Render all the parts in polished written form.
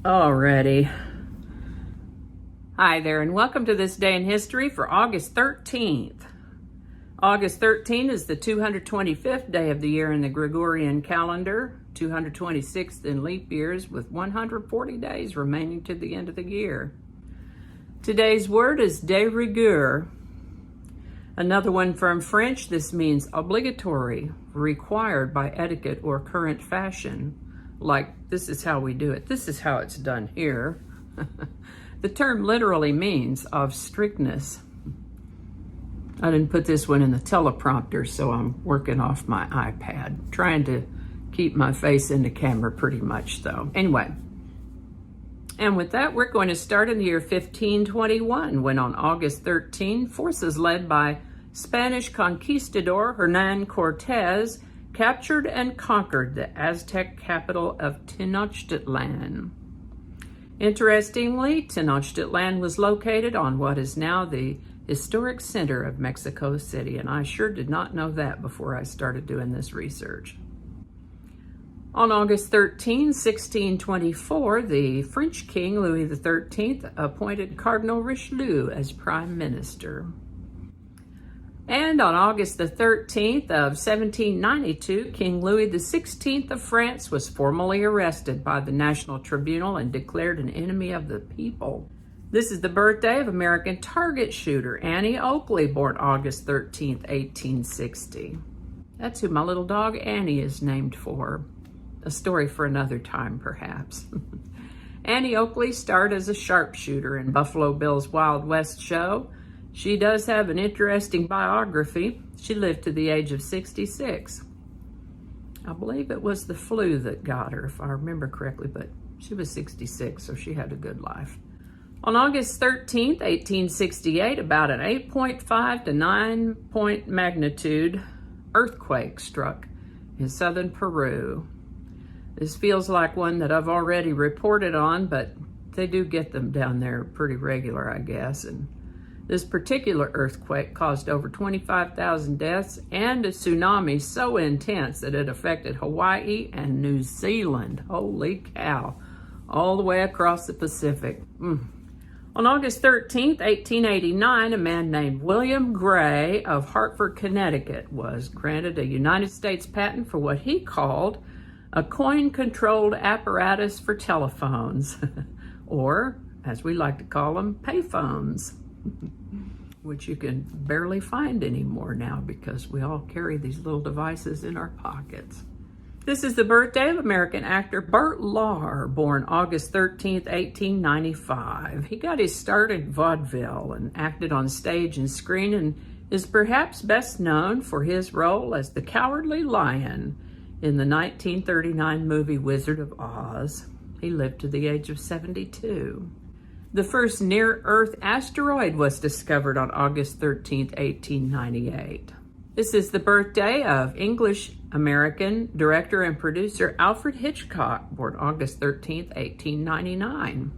Alrighty. Hi there, and welcome to this day in history for August 13th. August 13th is the 225th day of the year in the Gregorian calendar, 226th in leap years, with 140 days remaining to the end of the year. Today's word is de rigueur. Another one from French, this means obligatory, required by etiquette or current fashion. Like, this is how we do it. This is how it's done here. The term literally means of strictness. I didn't put this one in the teleprompter, so I'm working off my iPad. Trying to keep my face in the camera pretty much, though. Anyway, and with that, we're going to start in the year 1521, when on August 13, forces led by Spanish conquistador Hernan Cortés captured and conquered the Aztec capital of Tenochtitlan. Interestingly, Tenochtitlan was located on what is now the historic center of Mexico City, and I sure did not know that before I started doing this research. On August 13, 1624, the French king Louis XIII appointed Cardinal Richelieu as prime minister. And on August the 13th of 1792, King Louis XVI of France was formally arrested by the National Tribunal and declared an enemy of the people. This is the birthday of American target shooter Annie Oakley, born August 13th, 1860. That's who my little dog Annie is named for. A story for another time, perhaps. Annie Oakley starred as a sharpshooter in Buffalo Bill's Wild West show. She does have an interesting biography. She lived to the age of 66. I believe it was the flu that got her, if I remember correctly, but she was 66, so she had a good life. On August 13th, 1868, about an 8.5 to 9-point magnitude earthquake struck in southern Peru. This feels like one that I've already reported on, but they do get them down there pretty regular, I guess. And this particular earthquake caused over 25,000 deaths and a tsunami so intense that it affected Hawaii and New Zealand. Holy cow. All the way across the Pacific. On August 13th, 1889, a man named William Gray of Hartford, Connecticut was granted a United States patent for what he called a coin-controlled apparatus for telephones, or, as we like to call them, payphones, which you can barely find anymore now because we all carry these little devices in our pockets. This is the birthday of American actor Bert Lahr, born August 13th, 1895. He got his start in vaudeville and acted on stage and screen, and is perhaps best known for his role as the Cowardly Lion in the 1939 movie Wizard of Oz. He lived to the age of 72. The first near-Earth asteroid was discovered on August 13th, 1898. This is the birthday of English-American director and producer Alfred Hitchcock, born August 13th, 1899.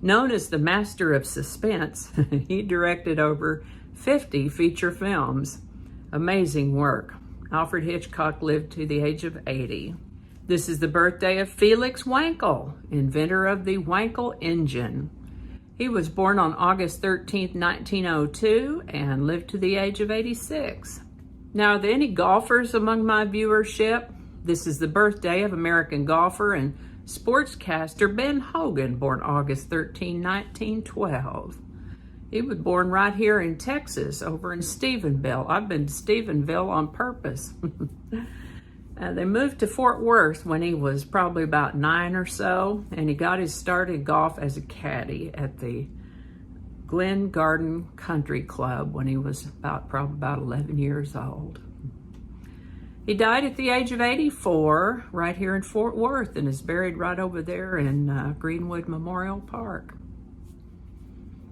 Known as the master of suspense, he directed over 50 feature films. Amazing work. Alfred Hitchcock lived to the age of 80. This is the birthday of Felix Wankel, inventor of the Wankel engine. He was born on August 13th, 1902, and lived to the age of 86. Now, are there any golfers among my viewership? This is the birthday of American golfer and sportscaster Ben Hogan, born August 13, 1912. He was born right here in Texas, over in Stephenville. I've been to Stephenville on purpose. They moved to Fort Worth when he was probably about 9 or so, and he got his start in golf as a caddy at the Glen Garden Country Club when he was probably about 11 years old. He died at the age of 84 right here in Fort Worth and is buried right over there in Greenwood Memorial Park.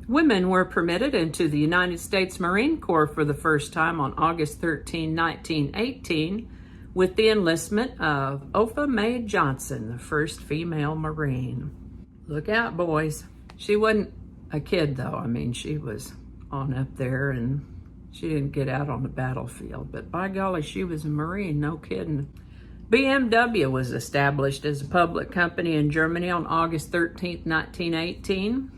Women were permitted into the United States Marine Corps for the first time on August 13, 1918, with the enlistment of Opha Mae Johnson, the first female Marine. Look out, boys. She wasn't a kid, though. I mean, she was on up there, and she didn't get out on the battlefield. But by golly, she was a Marine, no kidding. BMW was established as a public company in Germany on August 13th, 1918.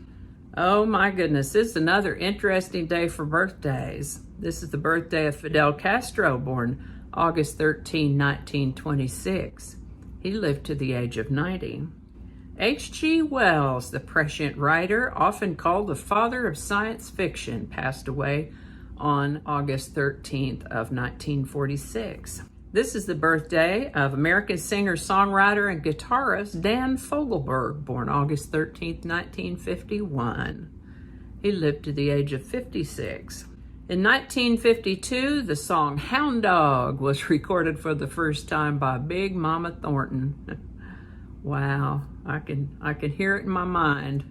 Oh my goodness, this is another interesting day for birthdays. This is the birthday of Fidel Castro, born August 13, 1926. He lived to the age of 90. H.G. Wells, the prescient writer, often called the father of science fiction, passed away on August 13th of 1946. This is the birthday of American singer, songwriter, and guitarist Dan Fogelberg, born August 13th, 1951. He lived to the age of 56. In 1952, the song Hound Dog was recorded for the first time by Big Mama Thornton. Wow, I can hear it in my mind.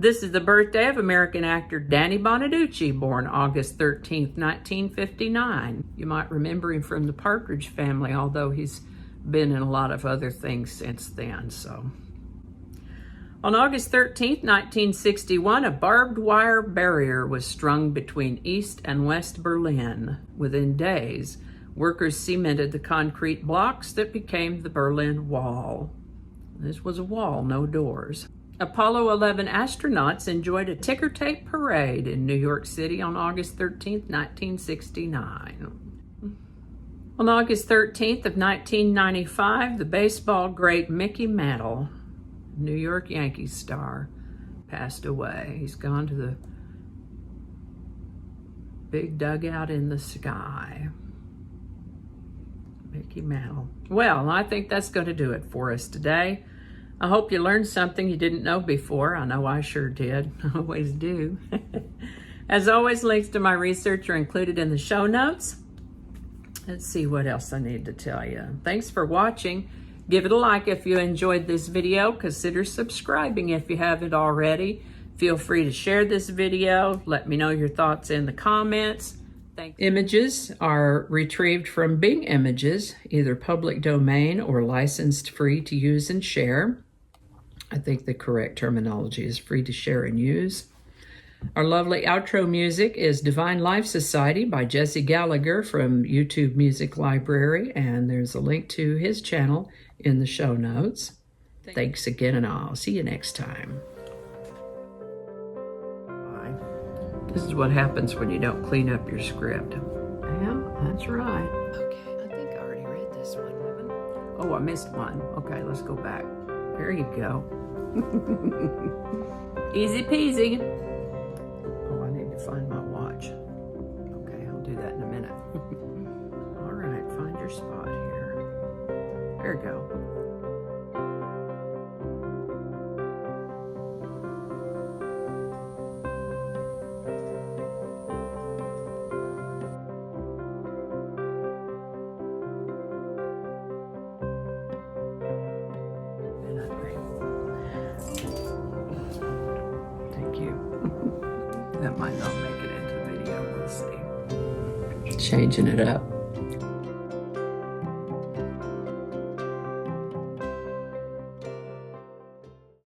This is the birthday of American actor Danny Bonaduce, born August 13th, 1959. You might remember him from the Partridge Family, although he's been in a lot of other things since then. On August 13th, 1961, a barbed wire barrier was strung between East and West Berlin. Within days, workers cemented the concrete blocks that became the Berlin Wall. This was a wall, no doors. Apollo 11 astronauts enjoyed a ticker tape parade in New York City on August 13th, 1969. On August 13th of 1995, the baseball great Mickey Mantle, New York Yankees star, passed away. He's gone to the big dugout in the sky. Mickey Mantle. Well, I think that's going to do it for us today. I hope you learned something you didn't know before. I know I sure did. I always do. As always, links to my research are included in the show notes. Let's see what else I need to tell you. Thanks for watching. Give it a like if you enjoyed this video. Consider subscribing if you haven't already. Feel free to share this video. Let me know your thoughts in the comments. Images are retrieved from Bing Images, either public domain or licensed free to use and share. I think the correct terminology is free to share and use. Our lovely outro music is Divine Life Society by Jesse Gallagher from YouTube Music Library, and there's a link to his channel in the show notes. Thanks again, and I'll see you next time. This is what happens when you don't clean up your script. Yeah, that's right. Okay, I think I already read this one. Oh, I missed one. Okay, let's go back. There you go. Easy peasy. Oh, I need to find my watch. Okay, I'll do that in a minute. All right, find your spot here. There you go. That might not make it into the video, we'll see. Changing it up.